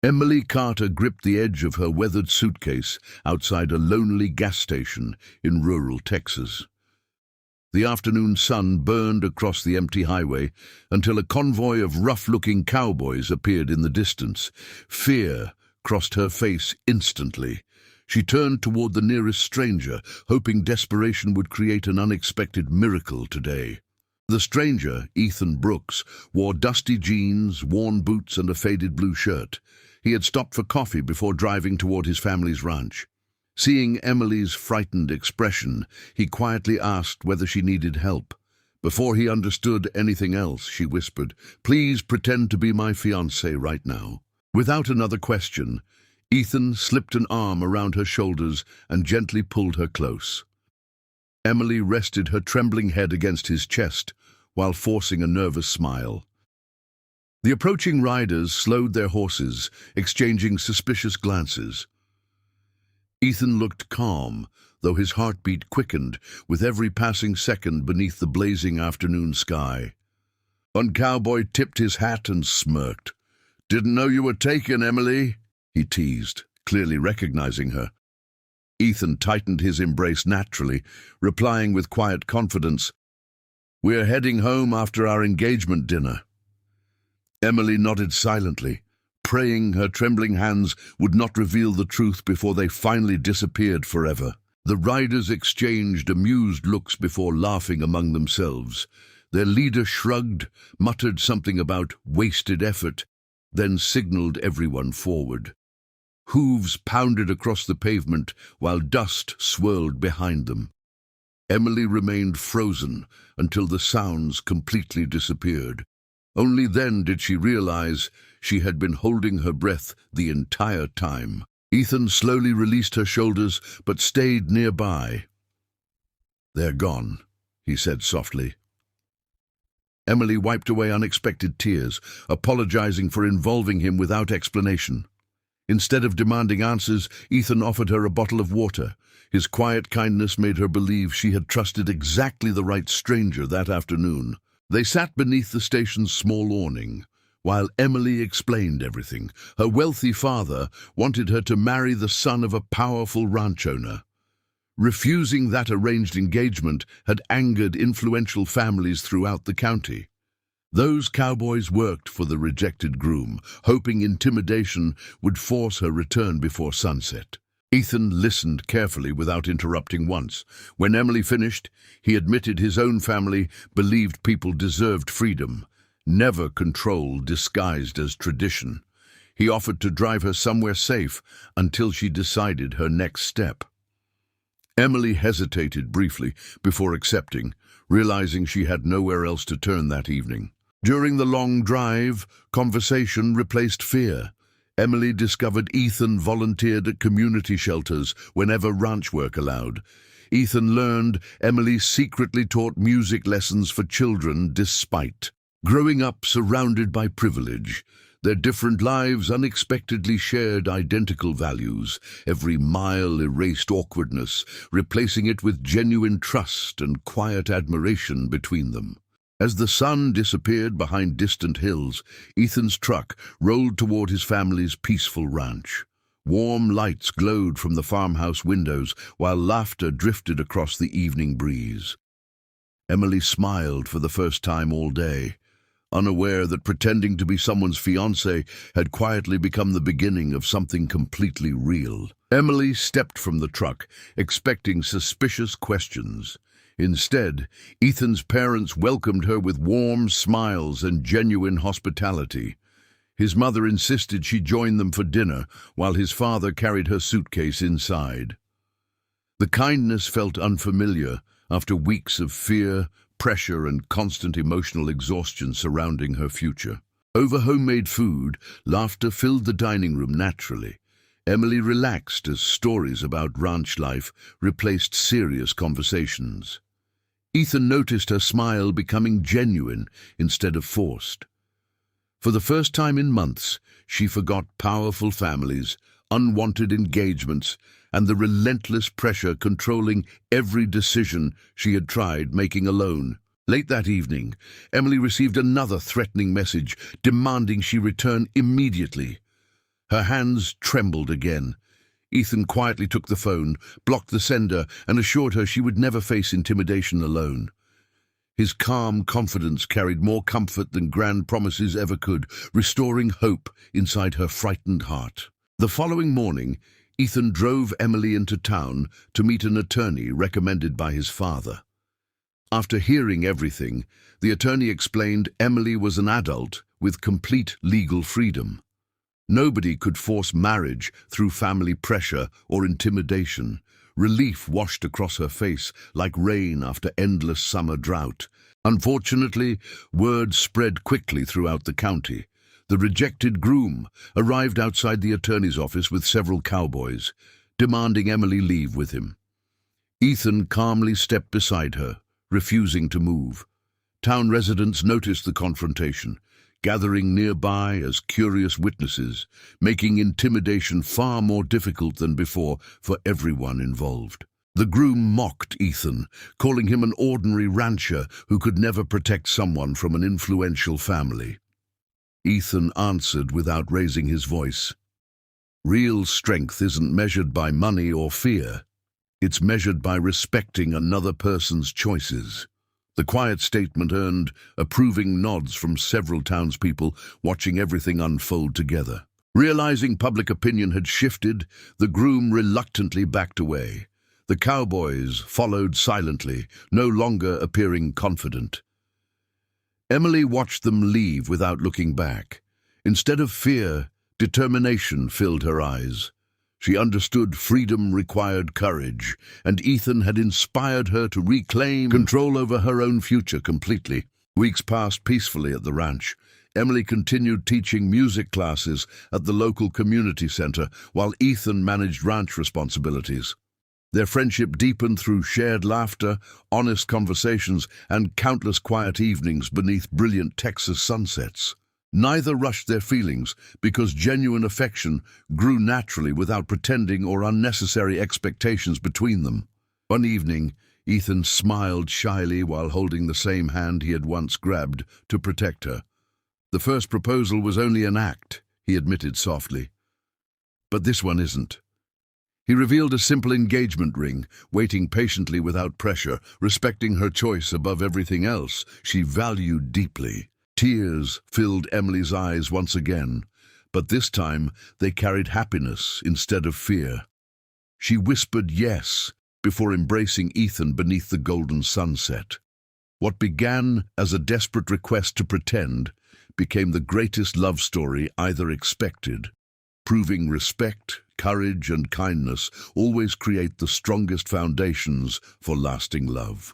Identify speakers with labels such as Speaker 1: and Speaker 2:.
Speaker 1: Emily Carter gripped the edge of her weathered suitcase outside a lonely gas station in rural Texas. The afternoon sun burned across the empty highway until a convoy of rough-looking cowboys appeared in the distance. Fear crossed her face instantly. She turned toward the nearest stranger, hoping desperation would create an unexpected miracle today. The stranger, Ethan Brooks, wore dusty jeans, worn boots, and a faded blue shirt. He had stopped for coffee before driving toward his family's ranch. Seeing Emily's frightened expression, he quietly asked whether she needed help. Before he understood anything else, she whispered, "Please pretend to be my fiancé right now." Without another question, Ethan slipped an arm around her shoulders and gently pulled her close. Emily rested her trembling head against his chest while forcing a nervous smile. The approaching riders slowed their horses, exchanging suspicious glances. Ethan looked calm, though his heartbeat quickened with every passing second beneath the blazing afternoon sky. One cowboy tipped his hat and smirked. "Didn't know you were taken, Emily," he teased, clearly recognizing her. Ethan tightened his embrace naturally, replying with quiet confidence, "We're heading home after our engagement dinner." Emily nodded silently, praying her trembling hands would not reveal the truth before they finally disappeared forever. The riders exchanged amused looks before laughing among themselves. Their leader shrugged, muttered something about wasted effort, then signaled everyone forward. Hooves pounded across the pavement while dust swirled behind them. Emily remained frozen until the sounds completely disappeared. Only then did she realize she had been holding her breath the entire time. Ethan slowly released her shoulders but stayed nearby. "They're gone," he said softly. Emily wiped away unexpected tears, apologizing for involving him without explanation. Instead of demanding answers, Ethan offered her a bottle of water. His quiet kindness made her believe she had trusted exactly the right stranger that afternoon. They sat beneath the station's small awning, while Emily explained everything. Her wealthy father wanted her to marry the son of a powerful ranch owner. Refusing that arranged engagement had angered influential families throughout the county. Those cowboys worked for the rejected groom, hoping intimidation would force her return before sunset. Ethan listened carefully without interrupting once. When Emily finished, he admitted his own family believed people deserved freedom, never control disguised as tradition. He offered to drive her somewhere safe until she decided her next step. Emily hesitated briefly before accepting, realizing she had nowhere else to turn that evening. During the long drive, conversation replaced fear. Emily discovered Ethan volunteered at community shelters whenever ranch work allowed. Ethan learned Emily secretly taught music lessons for children despite growing up surrounded by privilege. Their different lives unexpectedly shared identical values. Every mile erased awkwardness, replacing it with genuine trust and quiet admiration between them. As the sun disappeared behind distant hills, Ethan's truck rolled toward his family's peaceful ranch. Warm lights glowed from the farmhouse windows, while laughter drifted across the evening breeze. Emily smiled for the first time all day, unaware that pretending to be someone's fiancé had quietly become the beginning of something completely real. Emily stepped from the truck, expecting suspicious questions. Instead, Ethan's parents welcomed her with warm smiles and genuine hospitality. His mother insisted she join them for dinner, while his father carried her suitcase inside. The kindness felt unfamiliar after weeks of fear, pressure, and constant emotional exhaustion surrounding her future. Over homemade food, laughter filled the dining room naturally. Emily relaxed as stories about ranch life replaced serious conversations. Ethan noticed her smile becoming genuine instead of forced. For the first time in months, she forgot powerful families, unwanted engagements, and the relentless pressure controlling every decision she had tried making alone. Late that evening, Emily received another threatening message demanding she return immediately. Her hands trembled again. Ethan quietly took the phone, blocked the sender, and assured her she would never face intimidation alone. His calm confidence carried more comfort than grand promises ever could, restoring hope inside her frightened heart. The following morning, Ethan drove Emily into town to meet an attorney recommended by his father. After hearing everything, the attorney explained Emily was an adult with complete legal freedom. Nobody could force marriage through family pressure or intimidation. Relief washed across her face like rain after endless summer drought. Unfortunately, word spread quickly throughout the county. The rejected groom arrived outside the attorney's office with several cowboys, demanding Emily leave with him. Ethan calmly stepped beside her, refusing to move. Town residents noticed the confrontation, gathering nearby as curious witnesses, making intimidation far more difficult than before for everyone involved. The groom mocked Ethan, calling him an ordinary rancher who could never protect someone from an influential family. Ethan answered without raising his voice. Real strength isn't measured by money or fear. It's measured by respecting another person's choices. The quiet statement earned approving nods from several townspeople watching everything unfold together. Realizing public opinion had shifted, the groom reluctantly backed away. The cowboys followed silently, no longer appearing confident. Emily watched them leave without looking back. Instead of fear, determination filled her eyes. She understood freedom required courage, and Ethan had inspired her to reclaim control over her own future completely. Weeks passed peacefully at the ranch. Emily continued teaching music classes at the local community center, while Ethan managed ranch responsibilities. Their friendship deepened through shared laughter, honest conversations, and countless quiet evenings beneath brilliant Texas sunsets. Neither rushed their feelings because genuine affection grew naturally without pretending or unnecessary expectations between them. One evening, Ethan smiled shyly while holding the same hand he had once grabbed to protect her. The first proposal was only an act, he admitted softly. But this one isn't. He revealed a simple engagement ring, waiting patiently without pressure, respecting her choice above everything else she valued deeply. Tears filled Emily's eyes once again, but this time they carried happiness instead of fear. She whispered yes before embracing Ethan beneath the golden sunset. What began as a desperate request to pretend became the greatest love story either expected, proving respect, courage, and kindness always create the strongest foundations for lasting love.